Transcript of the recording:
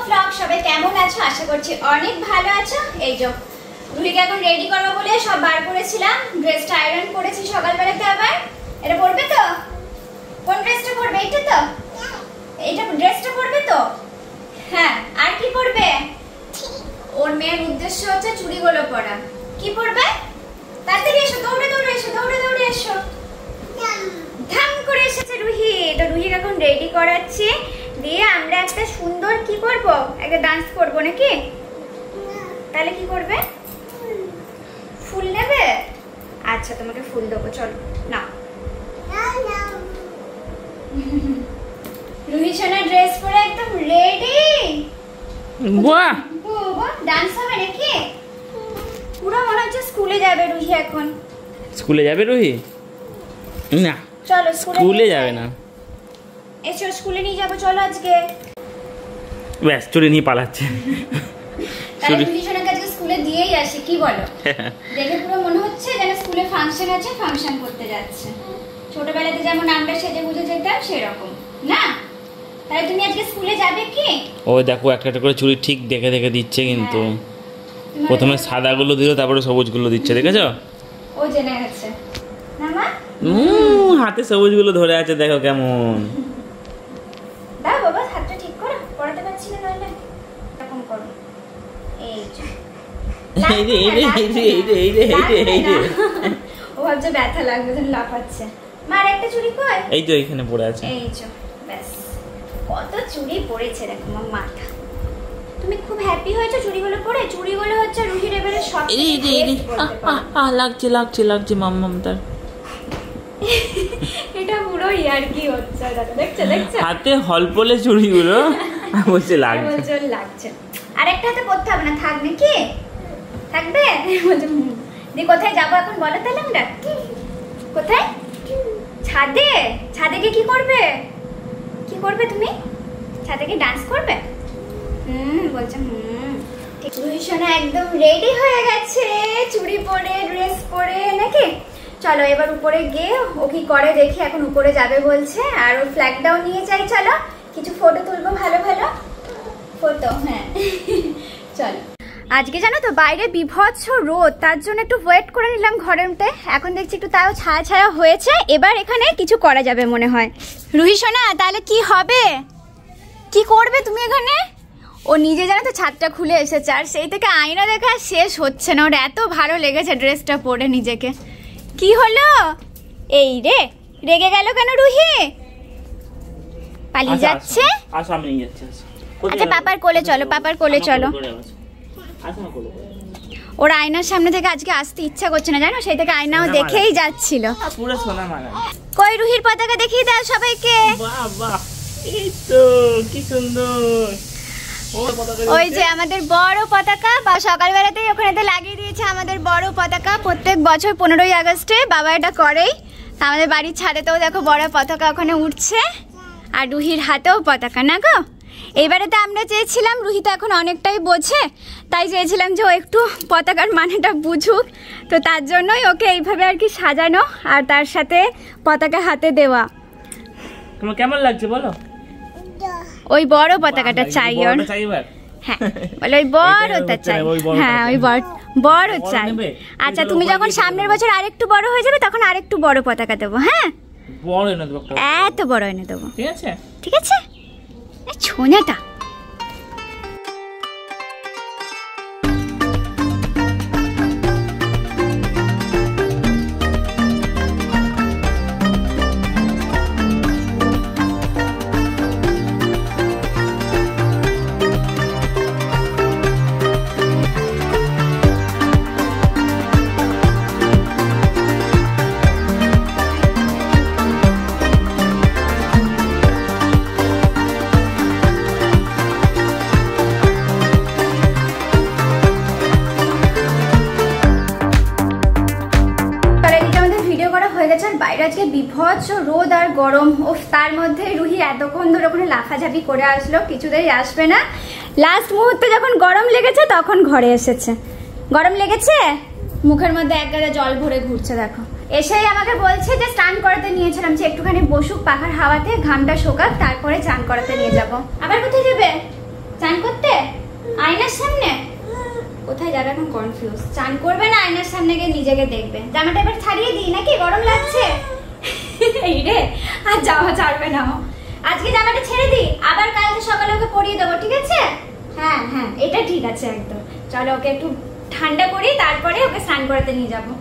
Blog, সবাই কেমন আছো? আশা করছি অনেক ভালো আছো। এই যে রুহিকে এখন রেডি করবো বলে সব বার করেছিলাম। ড্রেসটা আয়রন করেছি সকালবেলাতে। আবার এটা পরবে তো? কোন ড্রেসটা পরবে? এইটা তো? এইটা ড্রেসটা পরবে তো? হ্যাঁ, আর কি পরবে? ওর মেয়ের উদ্দেশ্য হচ্ছে চুড়িগুলো পরা। কি পরবে? তাড়াতাড়ি এসো, দৌড়ে দৌড়ে এসো, দৌড়ে দৌড়ে এসো। ধাম করে এসেছে রুহি। এটা রুহিকে এখন রেডি করাচ্ছি, দিয়ে আমরা একটা সুন্দর কি করব, একটা ডান্স করব নাকি? তাহলে কি করবে? ফুল নেবে? আচ্ছা, তোমাকে ফুল দেবো, চলো না। রুহি সোনা ড্রেস পরে একদম রেডি। বাহ বাহ, ডান্স হবে নাকি? পুরো মনে হচ্ছে স্কুলে যাবে রুহি এখন। স্কুলে যাবে রুহি? না, চলো স্কুলে যাবে না। এসো, স্কুলে নিয়ে যাবো, চলো আজকে। ব্যাস, চুরি নিয়ে পালাচ্ছে। তাহলে রুহি সোনাকে আজকে স্কুলে দিয়েই আসি, কি বলো? দেখে পুরো মনে হচ্ছে যেন স্কুলে ফাংশন আছে, ফাংশন করতে যাচ্ছে। ছোটবেলাতে যেমন আমরা সেজে গুজে যেতাম সেরকম না? তাহলে তুমি আজকে স্কুলে যাবে কি? ও দেখো, একটা একটা করে চুরি ঠিক দেখে দেখে দিচ্ছে, কিন্তু প্রথমে সাদাগুলো দিল, তারপরে সবুজগুলো দিচ্ছে, দেখেছো? ও জেনে গেছে না মা? হাতে সবুজগুলো ধরে আছে, দেখো কেমন। দাও বাবা, হাতটা ঠিক করো, পড়াতে পারছি না নইলে। এরকম করো, এই যে ও ভাবছে ব্যথা লাগবে, যেন লাফাচ্ছে। মার একটা চুড়ি কই? এই তো এখানে পড়ে আছে। এই যে ব্যাস, কত চুড়ি পড়েছে দেখো মা, মাথা। তুমি খুব হ্যাপি হয়েছো চুড়িগুলো পরে? চুড়িগুলো হচ্ছে রুহির এবারে সব লাগছে লাগছে লাগছে মাম্মাম তার। এটা পুরো ইয়ার্কি হচ্ছে, দেখো, দেখছো দেখছো? হাতে হলপলে চুড়িগুলো বলছে লাগছে, বলছে লাগছে। আর একটা হাতে পড়তে হবে না, থাক নাকি? থাকবে? বলছে দি কোথায় যাবো এখন বলো তাহলে আমরা? কোথায়? ছাদে। ছাদে গিয়ে কি করবে? কি করবে তুমি? ছাদে গিয়ে ডান্স করবে? বলছে ঠিক। রুহি সোনা একদম রেডি হয়ে গেছে, চুড়ি পরে, ড্রেস পরে নাকি? চলো এবার উপরে গিয়ে ও কি করে দেখি। এখন উপরে যাবে বলছে, আর ওর ফ্ল্যাগটাও নিয়ে যাই। চলো কিছু ফটো তুলবো, ভালো ভালো ফটো। হ্যাঁ চলো। আজকে জানো তো বাইরে বিভৎস রোদ, তার জন্য একটু ওয়েট করে নিলাম ঘরের মধ্যে। এখন দেখছি একটু তাও ছায়া ছায়া হয়েছে। এবার এখানে কিছু করা যাবে মনে হয়। রুহি সোনা তাহলে কি হবে? কি করবে তুমি এখানে? ও নিজে জানো তো ছাদটা খুলে এসেছে, আর সেই থেকে আয়না দেখা শেষ হচ্ছে না। ওর এত ভালো লেগেছে ড্রেসটা পরে নিজেকে। কি হলো? এই রে, রেগে গেল কেন রুহি? পালিয়ে যাচ্ছে? আচ্ছা পাপার কোলে চলো, পাপার কোলে চলো। ওর আয়নার সামনে থেকে আজকে আসতে ইচ্ছা করছে না জানো, সেই থেকে আয়নাও দেখেই যাচ্ছিল। কই রুহির পতাকা দেখিয়ে দাও সবাইকে। এই তো কি সুন্দর। ওই যে আমাদের বড় পতাকা, বা সকালবেলাতেই ওখানেতে লাগিয়ে দিয়েছে আমাদের বড় পতাকা। প্রত্যেক বছর 15ই আগস্টে বাবা এটা করেই। আমাদের বাড়ির ছাদেতেও দেখো বড় পতাকা ওখানে উঠছে, আর রুহির হাতেও পতাকা না গো। এইবারে তো আমরা চেয়েছিলাম, রুহি তো এখন অনেকটাই বোঝে, তাই চেয়েছিলাম যে ও একটু পতাকার মানেটা বুঝুক। তো তার জন্যই ওকে এইভাবে আর কি সাজানো, আর তার সাথে পতাকা হাতে দেওয়া। তোমার কেমন লাগছে বলো? ওই বড় পতাকাটা চাই ওর। হ্যাঁ বলে ওই বড়টা চাই। হ্যাঁ ওই বড় চাই। আচ্ছা তুমি যখন সামনের বছর আরেকটু বড় হয়ে যাবে তখন আরেকটু বড় পতাকা দেবো। হ্যাঁ বড় এনে দেবো, এত বড় এনে দেবো। ঠিক আছে ঠিক আছে। ছোনাটা বাইরে আজকে বিভৎস রোদ আর গরম। ও তার মধ্যে রুহি এতক্ষণ ধরে ওখানে লাফাঝাপি করে আসলো, কিছুতেই আসবে না। লাস্ট মুহূর্তে যখন গরম লেগেছে তখন ঘরে এসেছে। গরম লেগেছে, মুখের মধ্যে এক গাদা জল ভরে ঘুরছে দেখো। এসেই আমাকে বলছে যে স্নান করাতে নিয়েছিলাম, যে একটুখানি বসুক পাখার হাওয়াতে, ঘামটা শোকাক, তারপরে স্নান করাতে নিয়ে যাব। আবার কোথায় যাবে? চান করতে আয়নার সামনে? কোথায় যাবে এখন কনফিউজ। চান করবে না আয়নার সামনে গিয়ে নিজেকে দেখবে? জামাটা এবার ছাড়িয়ে দিই নাকি, গরম লাগছে? এই রে, আর জামা ছাড়বে না। আজকে জামাটা ছেড়ে দিই, আবার কালকে সকালে ওকে পরিয়ে দেবো, ঠিক আছে? হ্যাঁ হ্যাঁ, এটা ঠিক আছে একদম। চলো ওকে একটু ঠান্ডা করি, তারপরে ওকে স্নান করাতে নিয়ে যাবো।